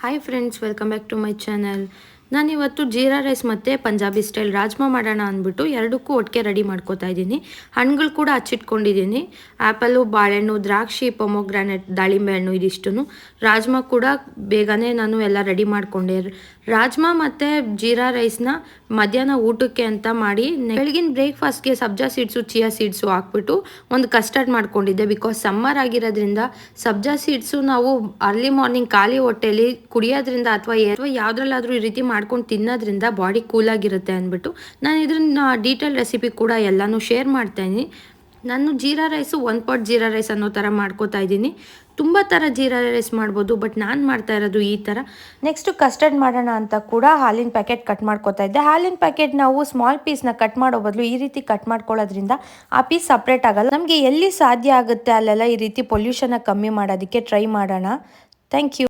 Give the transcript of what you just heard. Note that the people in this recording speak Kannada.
Hi friends, welcome back to my channel. ನಾನಿವತ್ತು ಜೀರಾ ರೈಸ್ ಮತ್ತು ಪಂಜಾಬಿ ಸ್ಟೈಲ್ ರಾಜ್ಮಾ ಮಾಡೋಣ ಅಂದ್ಬಿಟ್ಟು ಎರಡಕ್ಕೂ ಒಟ್ಟಿಗೆ ರೆಡಿ ಮಾಡ್ಕೋತಾ ಇದ್ದೀನಿ. ಹಣ್ಣುಗಳು ಕೂಡ ಹಚ್ಚಿಟ್ಕೊಂಡಿದ್ದೀನಿ. ಆ್ಯಪಲು, ಬಾಳೆಹಣ್ಣು, ದ್ರಾಕ್ಷಿ, ಪೊಮೊಗ್ರಾನೆಟ್, ದಾಳಿಂಬೆ ಹಣ್ಣು ಇದಿಷ್ಟು. ರಾಜ್ಮಾ ಕೂಡ ಬೇಗನೆ ನಾನು ಎಲ್ಲ ರೆಡಿ ಮಾಡಿಕೊಂಡೆ. ರಾಜ್ಮಾ ಮತ್ತು ಜೀರಾ ರೈಸ್ನ ಮಧ್ಯಾಹ್ನ ಊಟಕ್ಕೆ ಅಂತ ಮಾಡಿ ಬೆಳಗಿನ ಬ್ರೇಕ್ಫಾಸ್ಟ್ಗೆ ಸಬ್ಜಾ ಸೀಡ್ಸು, ಚಿಯಾ ಸೀಡ್ಸು ಹಾಕ್ಬಿಟ್ಟು ಒಂದು ಕಸ್ಟರ್ಡ್ ಮಾಡ್ಕೊಂಡಿದ್ದೆ. ಬಿಕಾಸ್ ಸಮ್ಮರ್ ಆಗಿರೋದ್ರಿಂದ ಸಬ್ಜಾ ಸೀಡ್ಸು ನಾವು ಅರ್ಲಿ ಮಾರ್ನಿಂಗ್ ಖಾಲಿ ಹೊಟ್ಟೆಯಲ್ಲಿ ಕುಡಿಯೋದ್ರಿಂದ ಅಥವಾ ಯಾವುದ್ರಲ್ಲಾದರೂ ಈ ರೀತಿ ಮಾಡ್ಕೊಂಡು ತಿನ್ನೋದ್ರಿಂದ ಬಾಡಿ ಕೂಲಾಗಿರುತ್ತೆ ಅಂದ್ಬಿಟ್ಟು ನಾನು ಇದನ್ನ ಡೀಟೇಲ್ ರೆಸಿಪಿ ಕೂಡ ಎಲ್ಲನೂ ಶೇರ್ ಮಾಡ್ತಾಯಿದ್ದೀನಿ. ನಾನು jeera rice 1 pot jeera rice ಅನ್ನೋ ಥರ ಮಾಡ್ಕೋತಾ ಇದ್ದೀನಿ. ತುಂಬ ಥರ ಜೀರಾ ರೈಸ್ ಮಾಡ್ಬೋದು, ಬಟ್ ನಾನು ಮಾಡ್ತಾ ಇರೋದು ಈ ಥರ. ನೆಕ್ಸ್ಟು ಕಸ್ಟರ್ಡ್ ಮಾಡೋಣ ಅಂತ ಕೂಡ ಹಾಲಿನ ಪ್ಯಾಕೆಟ್ ಕಟ್ ಮಾಡ್ಕೋತಾ ಇದ್ದೆ. ಹಾಲಿನ ಪ್ಯಾಕೆಟ್ ನಾವು ಸ್ಮಾಲ್ ಪೀಸ್ನ ಕಟ್ ಮಾಡೋ ಬದಲು ಈ ರೀತಿ ಕಟ್ ಮಾಡ್ಕೊಳ್ಳೋದ್ರಿಂದ ಆ ಪೀಸ್ ಸಪ್ರೇಟ್ ಆಗಲ್ಲ. ನಮಗೆ ಎಲ್ಲಿ ಸಾಧ್ಯ ಆಗುತ್ತೆ ಅಲ್ಲೆಲ್ಲ ಈ ರೀತಿ ಪೊಲ್ಯೂಷನ್ನ ಕಮ್ಮಿ ಮಾಡೋದಕ್ಕೆ ಟ್ರೈ ಮಾಡೋಣ. Thank you.